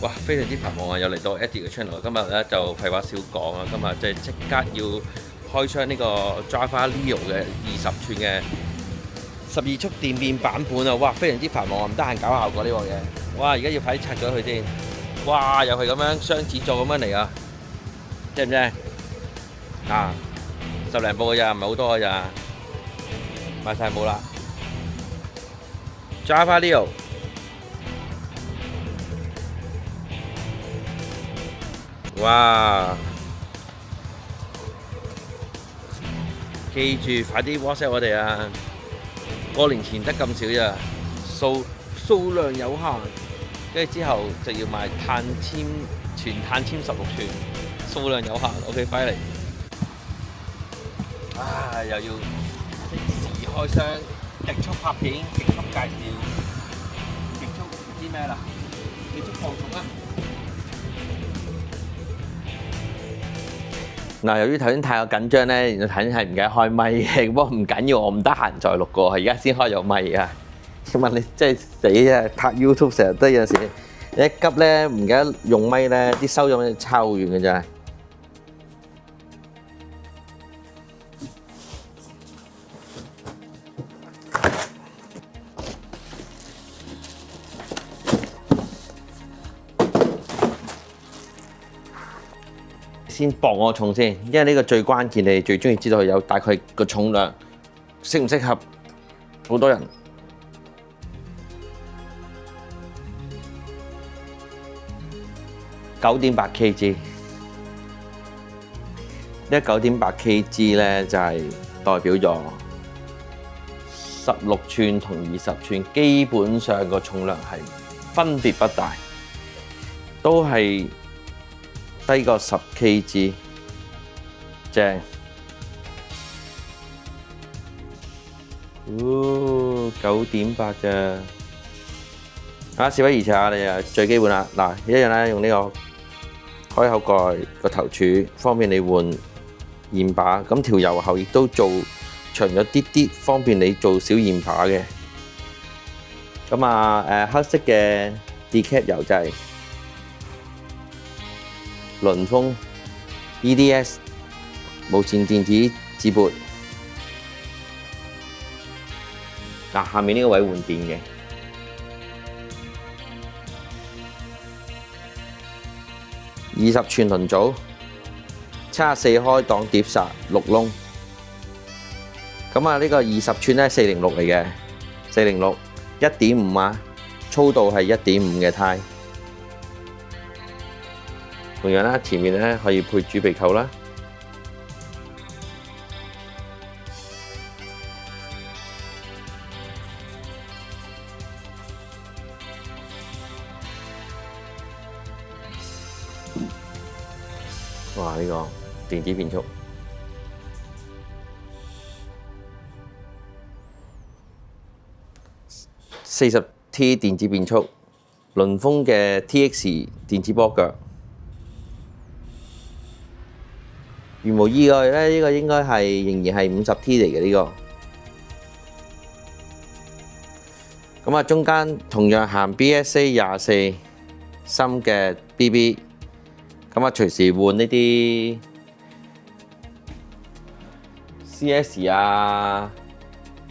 哇，非常之繁忙啊！又嚟到 Eddie 嘅 channel，今日咧就廢話少講啊，今日即刻要開箱呢個 Java Leo 嘅20寸嘅12速電變版本啊！哇，非常之繁忙啊，唔得閒搞效果呢個嘢。哇，而家要快啲拆咗佢先。哇，又係咁樣雙子座咁樣嚟啊！正唔正？啊，10零部㗎咋，唔係好多㗎咋，賣晒冇啦。Java Leo。哇！記住快啲 WhatsApp 我哋啊！過年前得咁少咋，數量有限，跟住之後就要賣全碳纖16寸，數量有限。OK， 快嚟！啊，又要即時開箱，極速拍片，極速介紹，極速唔知咩啦，極速放送啊！嗱，由於頭先太過緊張咧，原來頭先係唔記得開咪嘅，不過唔緊要，我唔得閒再錄過，而家先開咗咪啊！請問你真係死啊！拍 YouTube 成日都有時你一急咧，唔記得用咪咧，啲收音差好遠嘅咋。先磅我重先，因為呢個最關鍵，你最中意知道佢有大概個重量，適唔適合好多人。9.8 kg， 呢 9.8 kg 咧就係代表咗16寸同20寸，基本上個重量係分別不大，都係低過10 kg， 正。9.8嘅，事不宜遲啊！你啊最基本啦，嗱一樣咧，用呢個開口蓋個頭柱，方便你換鹽把。咁條油喉亦都做長咗啲啲，方便你做小鹽把嘅。咁啊黑色嘅 decap 油掣。輪風 EDS 無線電子指撥，嗱下面呢個位換電嘅，20寸輪組，74開檔碟剎6窿，咁啊呢個20寸咧406嚟嘅，406 1.5啊，粗度係1.5嘅胎。同樣啦，前面咧可以配主鼻扣啦。哇！呢個電子變速，40T 電子變速，輪風嘅 TX 電子波腳。如無意外咧，呢個應該係仍然係50T 嚟嘅呢個。咁啊，中間同樣行 BSA 24芯嘅 BB， 咁啊隨時換呢啲 CS 啊、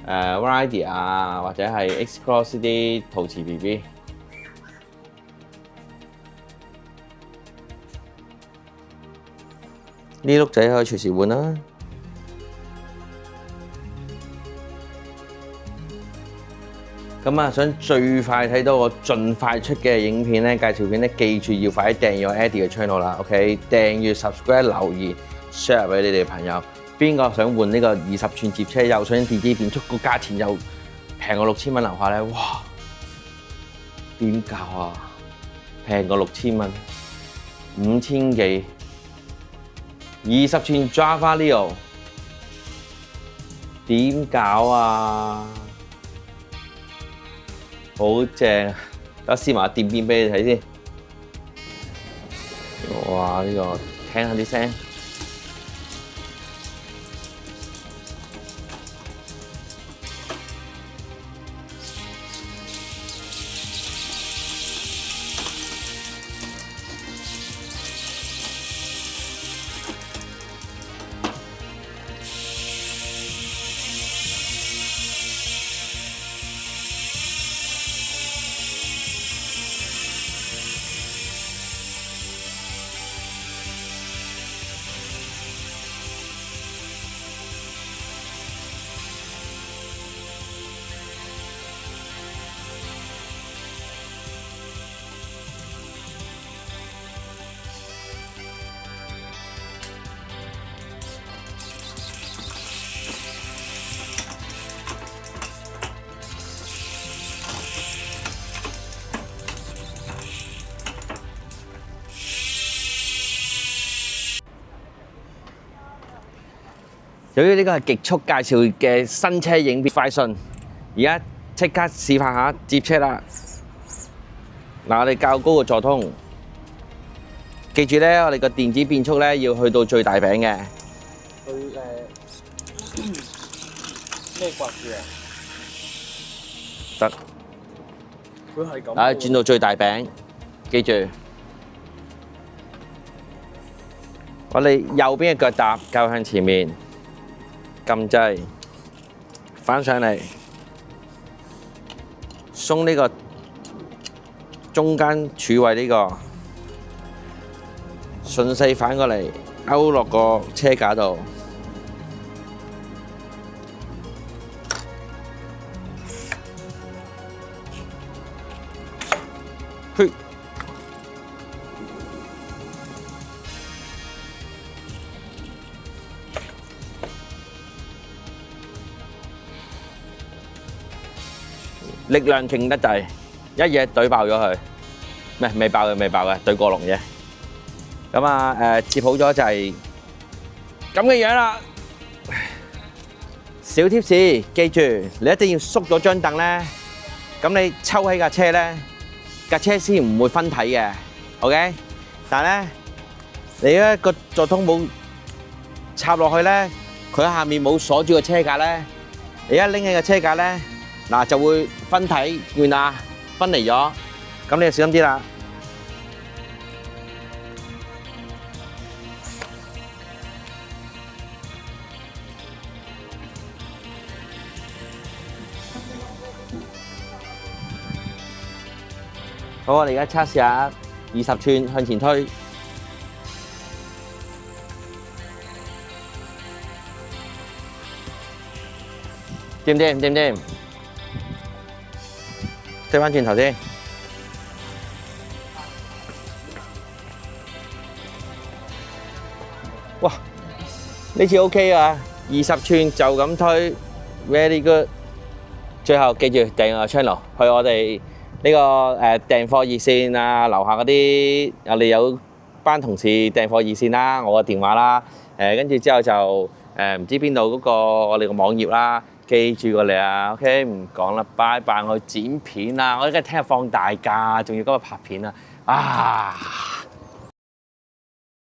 Variety 啊，或者係 X-Cross 呢啲陶瓷 BB。呢碌仔可以隨時換啦。咁啊，想最快睇到我盡快出嘅影片咧、介紹片咧，記住要快啲訂閱我 Eddie 嘅 channel 啦。OK， 訂閱、subscribe、留言、share 俾你哋朋友。邊個想換呢個20寸摺車，又想電子變速，個價錢又平過6000蚊樓下咧？哇！點搞啊？平過6000蚊，5000幾。20寸 Java Leo 點搞啊？好正，等試埋電變俾你睇先。哇！呢個聽下啲聲。由於呢個係極速介紹嘅新車影片快訊，而家即刻示範下接車啦。嗱，我哋較高嘅座通，記住咧，我哋個電子變速咧要去到最大餅嘅。佢咩掛住啊？得。佢係咁。啊，轉到最大餅，記住。我哋右邊嘅腳踏較向前面，撳掣，翻上嚟，鬆呢個中間柱位呢個，順勢反過嚟，勾落個車架度。去。力量勁得滯，一嘢懟爆咗佢，唔係未爆嘅，未爆嘅，懟過龍啫。咁啊接好咗就係咁嘅樣啦。小貼士，記住你一定要縮咗張凳咧，咁你抽起架車咧，架車先唔會分體嘅 ，OK？但係咧，你咧個座通冇插落去咧，佢下面冇鎖住個車架咧，你一拎起個車架咧。嗱就會分體完啦，分離咗，咁你就小心啲啦。好，我哋而家測試下20寸向前推，掂唔掂？掂唔掂？推返轉頭先，哇！呢次 OK 啊，20寸就咁推 ，very good。最後記住訂個 channel，去我哋呢個訂貨熱線啊，樓下嗰啲我哋有班同事訂貨熱線啦，我個電話啦，跟住之後就唔知邊度嗰個我哋個網頁啦。記住過嚟啊 ，OK， 唔講啦，拜拜！我去剪片啊，我而家聽日放大假，仲要今日拍片啊，啊！